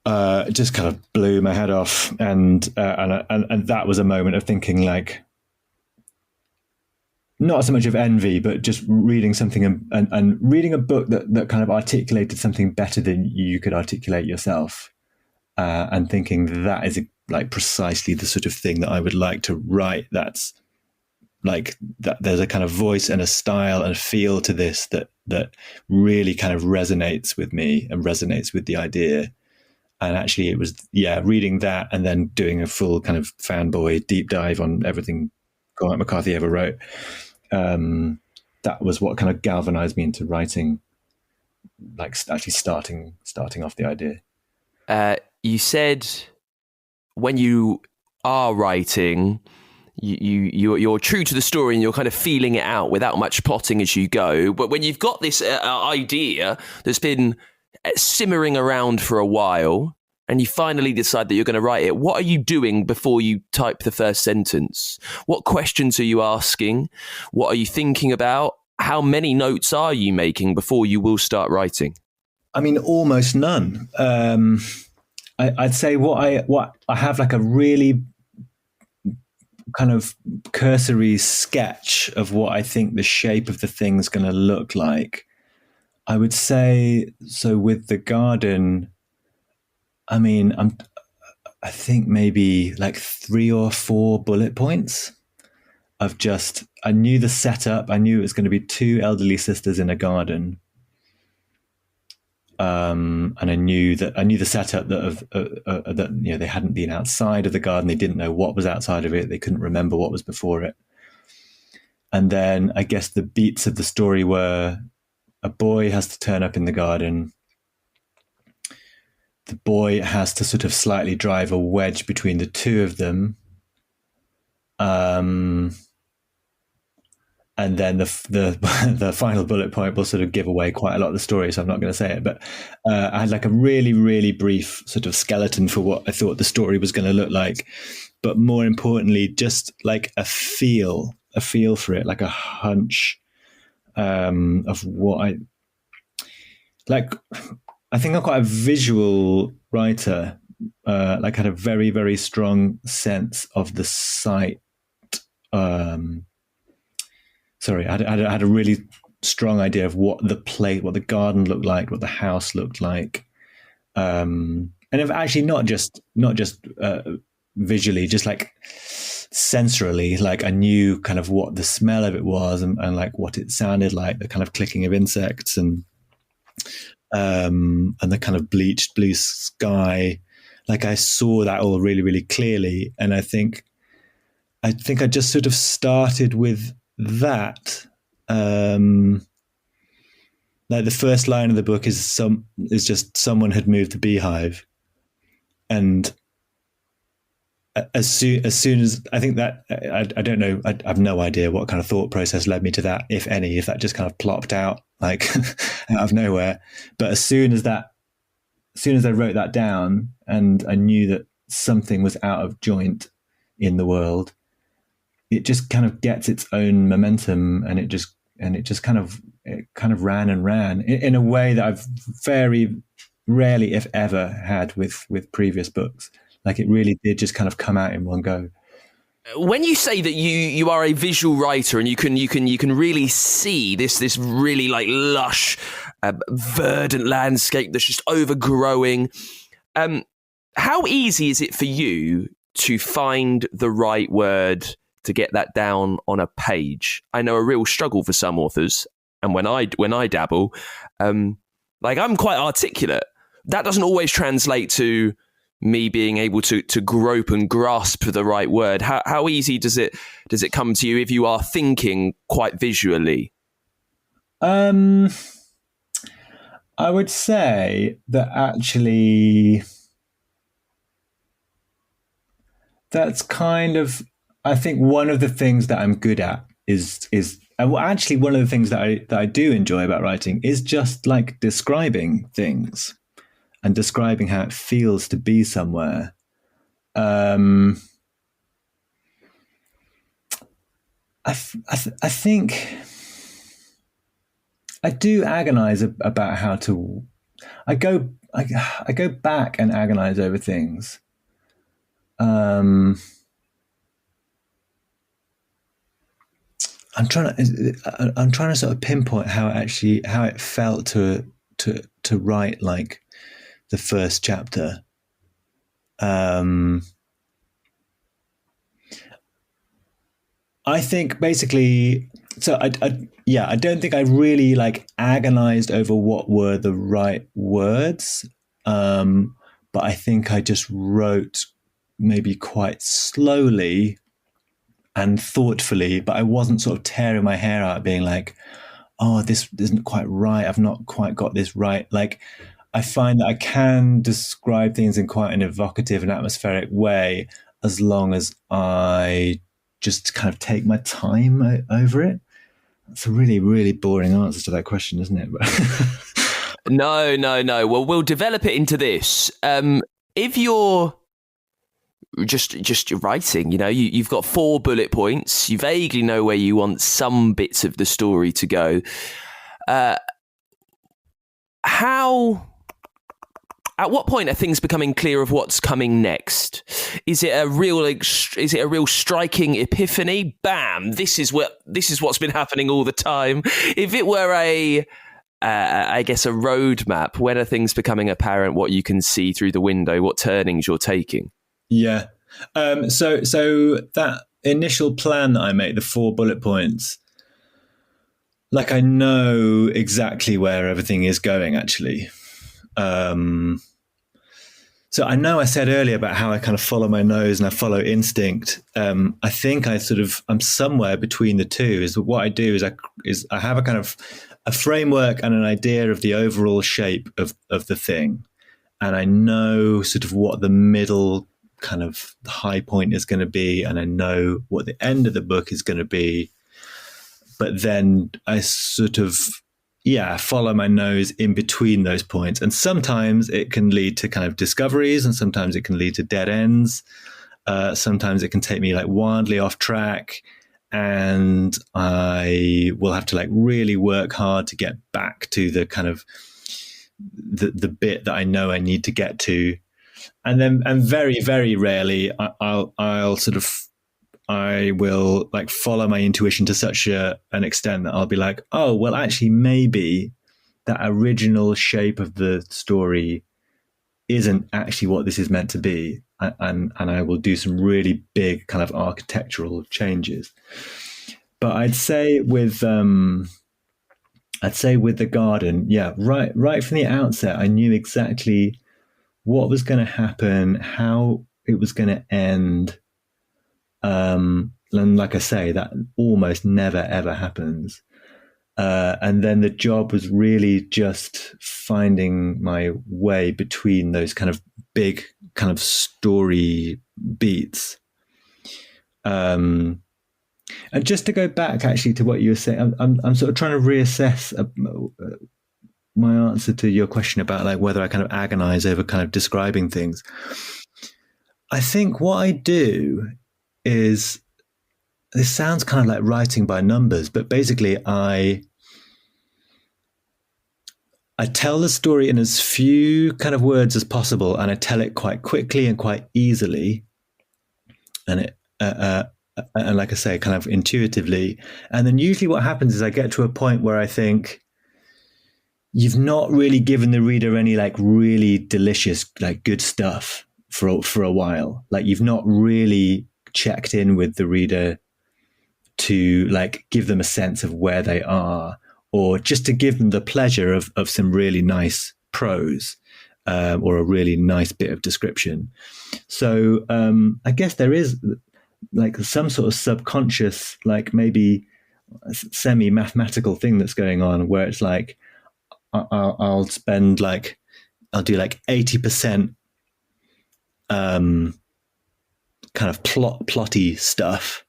it just kind of blew my head off, and that was a moment of thinking, like, not so much of envy, but just reading something and reading a book that kind of articulated something better than you could articulate yourself, and thinking that is like precisely the sort of thing that I would like to write. That's like that. There's a kind of voice and a style and a feel to this that really kind of resonates with me and resonates with the idea. And actually it was, reading that and then doing a full kind of fanboy deep dive on everything Cormac McCarthy ever wrote. That was what kind of galvanized me into writing, like actually starting off the idea. You said when you are writing, you're true to the story and you're kind of feeling it out without much plotting as you go. But when you've got this idea that's been simmering around for a while and you finally decide that you're going to write it, what are you doing before you type the first sentence? What questions are you asking? What are you thinking about? How many notes are you making before you will start writing? I mean, almost none. I'd say what I have, like a really kind of cursory sketch of what I think the shape of the thing's going to look like. I would say, so with the garden, I mean, I think maybe like 3 or 4 bullet points of just, I knew the setup. I knew it was going to be 2 elderly sisters in a garden. And I knew the setup that you know, they hadn't been outside of the garden. They didn't know what was outside of it. They couldn't remember what was before it. And then I guess the beats of the story were, a boy has to turn up in the garden. The boy has to sort of slightly drive a wedge between the two of them. And then the final bullet point will sort of give away quite a lot of the story, so I'm not going to say it. But I had like a really, really brief sort of skeleton for what I thought the story was going to look like. But more importantly, just like a feel for it, like a hunch of what I like. I think I'm quite a visual writer. Like, had a very, very strong sense of the sight. I had a really strong idea of what the garden looked like, what the house looked like, and if actually not just visually, just like sensorily. Like, I knew kind of what the smell of it was, and like what it sounded like, the kind of clicking of insects, and the kind of bleached blue sky. Like, I saw that all really, really clearly, and I think I just sort of started with that. Like, the first line of the book is just someone had moved the beehive, and as soon as I think that I don't know, I have no idea what kind of thought process led me to that, if any, if that just kind of plopped out like out of nowhere. But as soon as I wrote that down and I knew that something was out of joint in the world, it just kind of gets its own momentum, and it just and it kind of ran and ran in a way that I've very rarely, if ever, had with previous books. Like it really did just kind of come out in one go. When you say that you are a visual writer and you can really see this really like lush, verdant landscape that's just overgrowing, how easy is it for you to find the right word to get that down on a page? I know a real struggle for some authors, and when I dabble, like I'm quite articulate. That doesn't always translate to me being able to grope and grasp the right word. How easy does it come to you if you are thinking quite visually? I would say that actually that's kind of, I think one of the things that I'm good at is actually one of the things that I do enjoy about writing is just like describing things and describing how it feels to be somewhere. I think I do agonize about how to. I go back and agonize over things. I'm trying to sort of pinpoint how it felt to write like the first chapter. I think basically, so I don't think I really like agonized over what were the right words. But I think I just wrote maybe quite slowly and thoughtfully, but I wasn't sort of tearing my hair out being like, oh, this isn't quite right. I've not quite got this right. Like, I find that I can describe things in quite an evocative and atmospheric way as long as I just kind of take my time over it. That's a really, really boring answer to that question, isn't it? No. Well, we'll develop it into this. If you're just writing, you've got 4 bullet points. You vaguely know where you want some bits of the story to go. At what point are things becoming clear of what's coming next? Is it a real striking epiphany? Bam! This is what's been happening all the time. If it were a roadmap, when are things becoming apparent? What you can see through the window, what turnings you're taking? Yeah. So that initial plan that I made, the 4 bullet points, like I know exactly where everything is going actually. So I know I said earlier about how I kind of follow my nose and I follow instinct. I think I'm somewhere between the two. Is what I do is I have a kind of a framework and an idea of the overall shape of the thing. And I know sort of what the middle kind of high point is going to be. And I know what the end of the book is going to be. But then I sort of, follow my nose in between those points. And sometimes it can lead to kind of discoveries and sometimes it can lead to dead ends. Sometimes it can take me like wildly off track and I will have to like really work hard to get back to the kind of the bit that I know I need to get to. And very, very rarely I will like follow my intuition to such an extent that I'll be like, oh, well, actually, maybe that original shape of the story isn't actually what this is meant to be. And I will do some really big kind of architectural changes. But I'd say with the garden, right from the outset, I knew exactly what was going to happen, how it was going to end. And like I say, that almost never, ever happens. And then the job was really just finding my way between those kind of big kind of story beats. And just to go back actually to what you were saying, I'm sort of trying to reassess my answer to your question about like whether I kind of agonize over kind of describing things. I think what I do is this sounds kind of like writing by numbers, but basically I tell the story in as few kind of words as possible, and I tell it quite quickly and quite easily, and and like I say, kind of intuitively. And then usually what happens is I get to a point where I think you've not really given the reader any like really delicious, like good stuff for a while. Like you've not really checked in with the reader to like give them a sense of where they are, or just to give them the pleasure of some really nice prose, or a really nice bit of description. So I guess there is like some sort of subconscious, like maybe semi-mathematical thing that's going on, where it's like I'll spend like, I'll do like 80% kind of plotty stuff.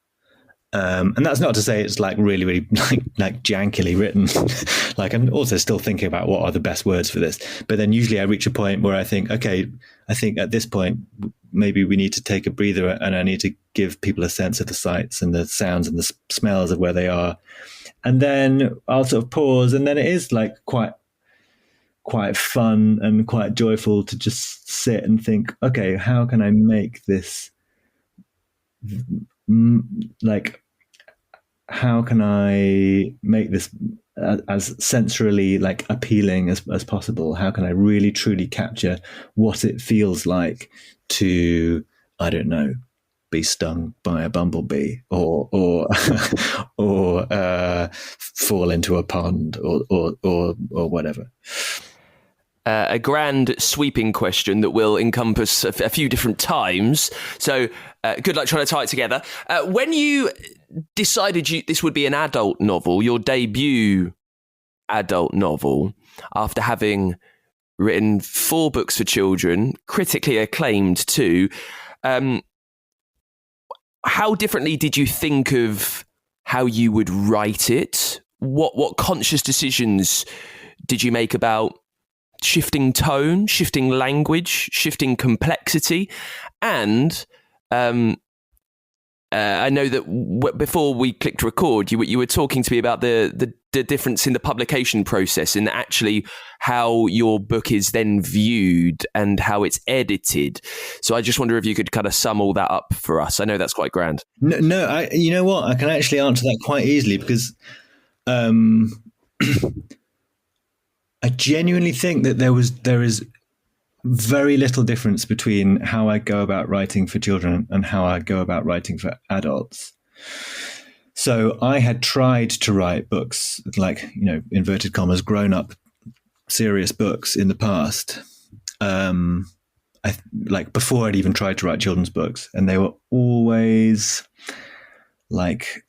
And that's not to say it's like really, really like jankily written. Like I'm also still thinking about what are the best words for this. But then usually I reach a point where I think, okay, I think at this point, maybe we need to take a breather, and I need to give people a sense of the sights and the sounds and the smells of where they are. And then I'll sort of pause, and then it is like quite fun and quite joyful to just sit and think, okay, how can I make this like, how can I make this as sensorily like appealing as possible? How can I really truly capture what it feels like to, I don't know, be stung by a bumblebee, or or fall into a pond, or whatever. A grand sweeping question that will encompass a few different times. So good luck trying to tie it together. When you decided this would be an adult novel, your debut adult novel, after having written 4 books for children, critically acclaimed too, how differently did you think of how you would write it? What conscious decisions did you make about shifting tone, shifting language, shifting complexity? And I know that before we clicked record, you were talking to me about the difference in the publication process, and actually how your book is then viewed and how it's edited. So I just wonder if you could kind of sum all that up for us. I know that's quite grand. No, you know what? I can actually answer that quite easily, because I genuinely think that there is very little difference between how I go about writing for children and how I go about writing for adults. So I had tried to write books, like, you know, inverted commas, grown-up serious books in the past. Like before I'd even tried to write children's books, and they were always like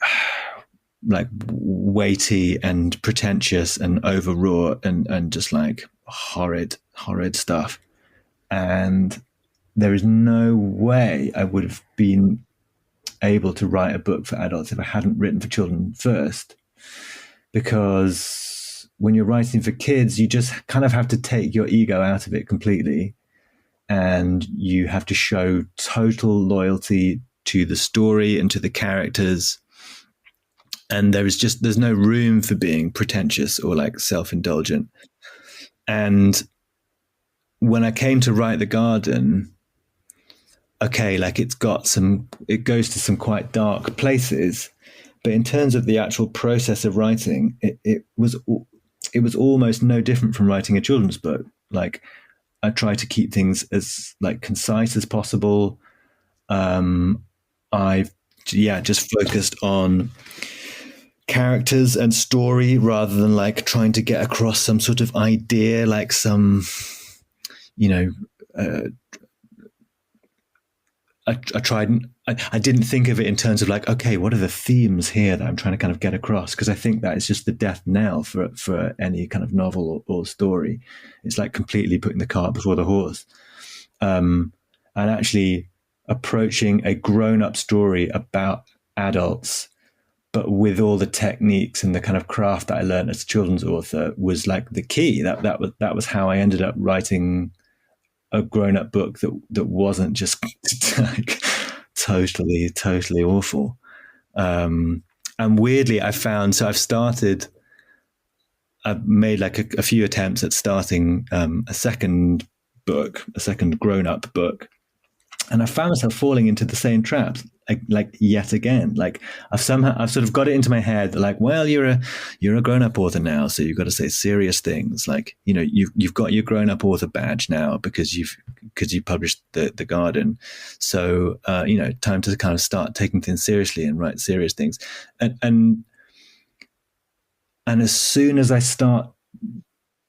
weighty and pretentious and overwrought and just like horrid stuff. And there is no way I would have been able to write a book for adults if I hadn't written for children first. Because when you're writing for kids, you just kind of have to take your ego out of it completely. And you have to show total loyalty to the story and to the characters. And there's no room for being pretentious or like self-indulgent. And when I came to write The Garden, okay, like it goes to some quite dark places, but in terms of the actual process of writing, it was almost no different from writing a children's book. Like I try to keep things as like concise as possible. I've just focused on characters and story rather than like trying to get across some sort of idea, like some, you know, I didn't think of it in terms of like, okay, what are the themes here that I'm trying to kind of get across? Because I think that is just the death knell for any kind of novel or story. It's like completely putting the cart before the horse. And actually approaching a grown-up story about adults, but with all the techniques and the kind of craft that I learned as a children's author, was like the key. That was how I ended up writing a grown-up book that wasn't just like totally awful. And weirdly, I've made like a few attempts at starting a second grown-up book, and I found myself falling into the same traps, like yet again. Like I've sort of got it into my head that, like, well, you're a grown-up author now, so you've got to say serious things. Like, you know, you've got your grown-up author badge now because you published the Garden. So you know, time to kind of start taking things seriously and write serious things. And as soon as I start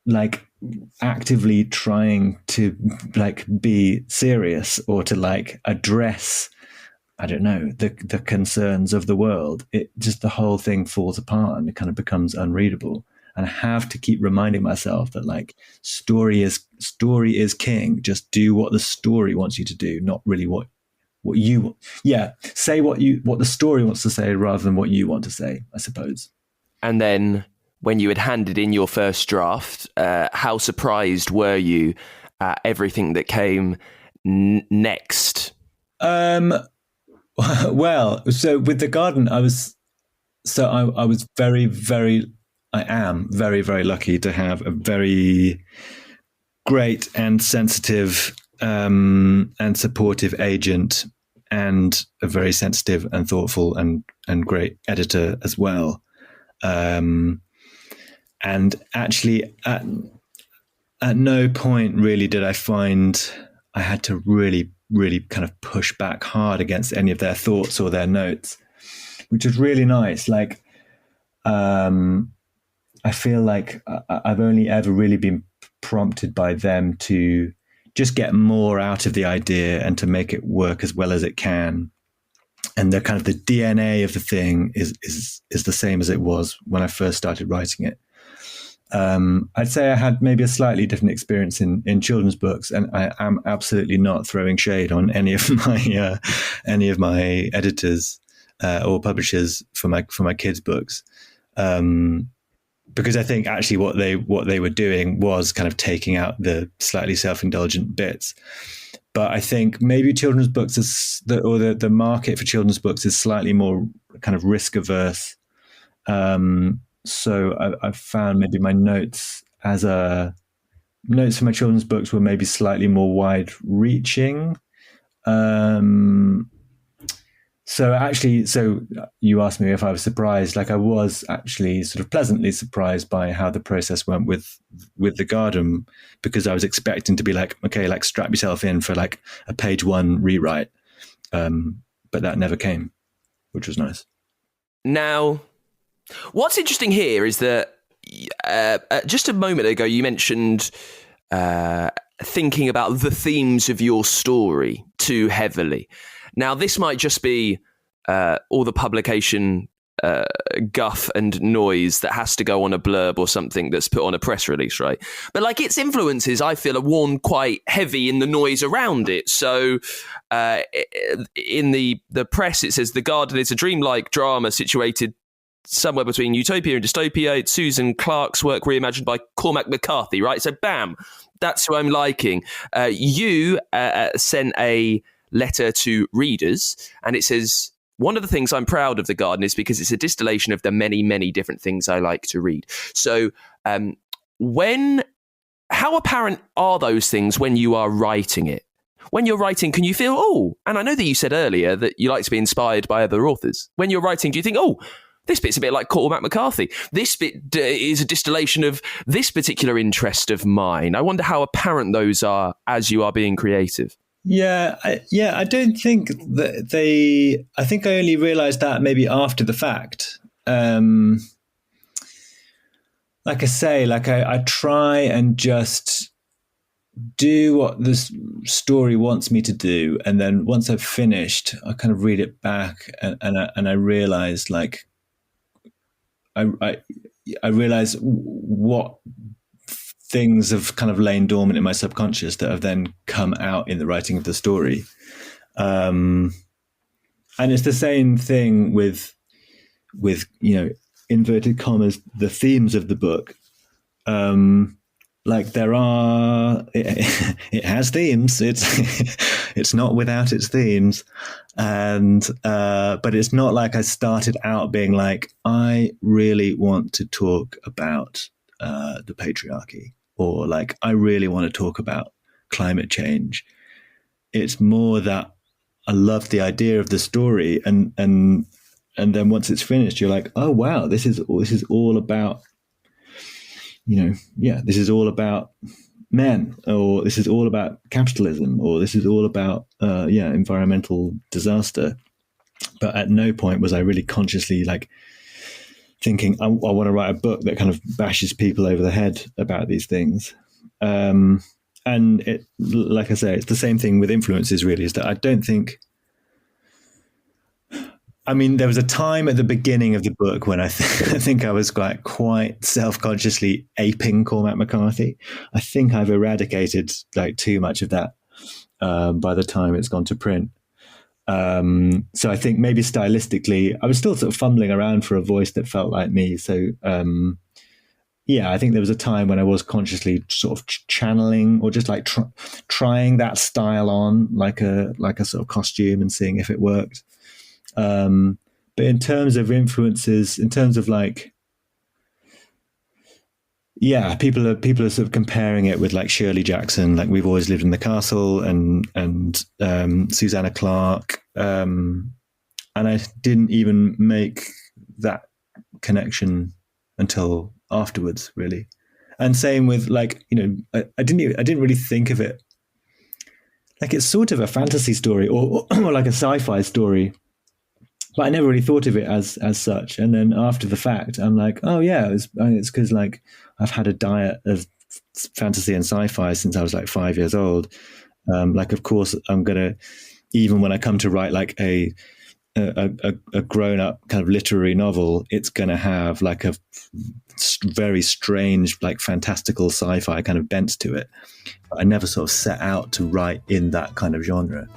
like actively trying to like be serious or to like address, I don't know, the concerns of the world, it just, the whole thing falls apart and it kind of becomes unreadable. And I have to keep reminding myself that, like, story is king. Just do what the story wants you to do, not really what you want. Yeah, say what the story wants to say rather than what you want to say, I suppose. And then when you had handed in your first draft, how surprised were you at everything that came next? Well, so with the Garden, I am very, very lucky to have a very great and sensitive and supportive agent, and a very sensitive and thoughtful and great editor as well. And actually, at no point really did I find I had to really, really kind of push back hard against any of their thoughts or their notes, which was really nice. Like, I feel like I've only ever really been prompted by them to just get more out of the idea and to make it work as well as it can. And the kind of the DNA of the thing is the same as it was when I first started writing it. I'd say I had maybe a slightly different experience in children's books, and I am absolutely not throwing shade on any of my editors or publishers for my kids' books, because I think actually what they were doing was kind of taking out the slightly self-indulgent bits. But I think maybe children's books the market for children's books is slightly more kind of risk averse. So I've found maybe my notes for my children's books were maybe slightly more wide reaching. So you asked me if I was surprised. Like, I was actually sort of pleasantly surprised by how the process went with the Garden, because I was expecting to be like, okay, like strap yourself in for like a page 1 rewrite. But that never came, which was nice. Now, what's interesting here is that just a moment ago you mentioned thinking about the themes of your story too heavily. Now, this might just be all the publication guff and noise that has to go on a blurb or something that's put on a press release, right? But like, its influences, I feel, are worn quite heavy in the noise around it. So in the press, it says The Garden is a dreamlike drama situated somewhere between utopia and dystopia. It's Susan Clarke's work reimagined by Cormac McCarthy, right? So bam, that's who I'm liking. You sent a letter to readers, and it says, one of the things I'm proud of The Garden is because it's a distillation of the many, many different things I like to read. So how apparent are those things when you are writing it? When you're writing, can you feel, and I know that you said earlier that you like to be inspired by other authors. When you're writing, do you think, this bit's a bit like Cormac McCarthy. This bit is a distillation of this particular interest of mine. I wonder how apparent those are as you are being creative. Yeah, I don't think that I think I only realized that maybe after the fact. Like I say, like I try and just do what this story wants me to do, and then once I've finished, I kind of read it back, and I realize, like, I realize what things have kind of lain dormant in my subconscious that have then come out in the writing of the story. And it's the same thing with, you know, inverted commas, the themes of the book. like it has themes. It's not without its themes, and but it's not like I started out being like, I really want to talk about the patriarchy, or like I really want to talk about climate change. It's more that I love the idea of the story, and then once it's finished, you're like, oh wow, this is all about, this is all about men, or this is all about capitalism, or this is all about environmental disaster. But at no point was I really consciously like thinking I want to write a book that kind of bashes people over the head about these things. And it, like I say, it's the same thing with influences, really, is that I don't think, I mean, there was a time at the beginning of the book when I think I was quite self-consciously aping Cormac McCarthy. I think I've eradicated like too much of that by the time it's gone to print. So I think maybe stylistically, I was still sort of fumbling around for a voice that felt like me. So I think there was a time when I was consciously sort of channeling, or just like trying that style on like a sort of costume and seeing if it worked. But in terms of influences, in terms of like, people are sort of comparing it with like Shirley Jackson, like We've Always Lived in the Castle, and Susanna Clarke, and I didn't even make that connection until afterwards, really. And same with like, I didn't really think of it like it's sort of a fantasy story or like a sci-fi story. But I never really thought of it as such. And then after the fact, I'm like, oh yeah, it's because like I've had a diet of fantasy and sci-fi since I was like 5 years old. Like, of course, I'm gonna, even when I come to write like a grown-up kind of literary novel, it's gonna have like a very strange, like fantastical sci-fi kind of bent to it. But I never sort of set out to write in that kind of genre.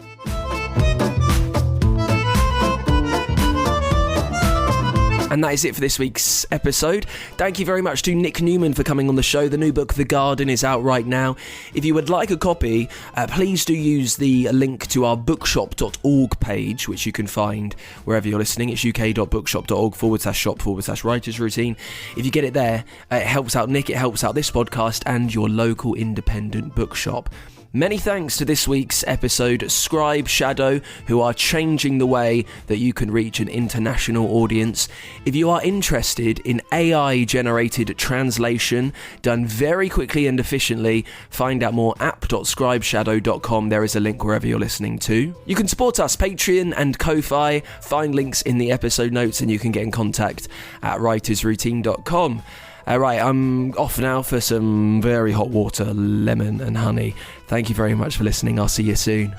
And that is it for this week's episode. Thank you very much to Nick Newman for coming on the show. The new book, The Garden, is out right now. If you would like a copy, please do use the link to our bookshop.org page, which you can find wherever you're listening. It's uk.bookshop.org/shop/writers routine. If you get it there, it helps out Nick, it helps out this podcast and your local independent bookshop. Many thanks to this week's episode, Scribe Shadow, who are changing the way that you can reach an international audience. If you are interested in AI-generated translation done very quickly and efficiently, find out more app.scribeshadow.com. There is a link wherever you're listening to. You can support us, Patreon and Ko-Fi. Find links in the episode notes and you can get in contact at writersroutine.com. Right, I'm off now for some very hot water, lemon and honey. Thank you very much for listening. I'll see you soon.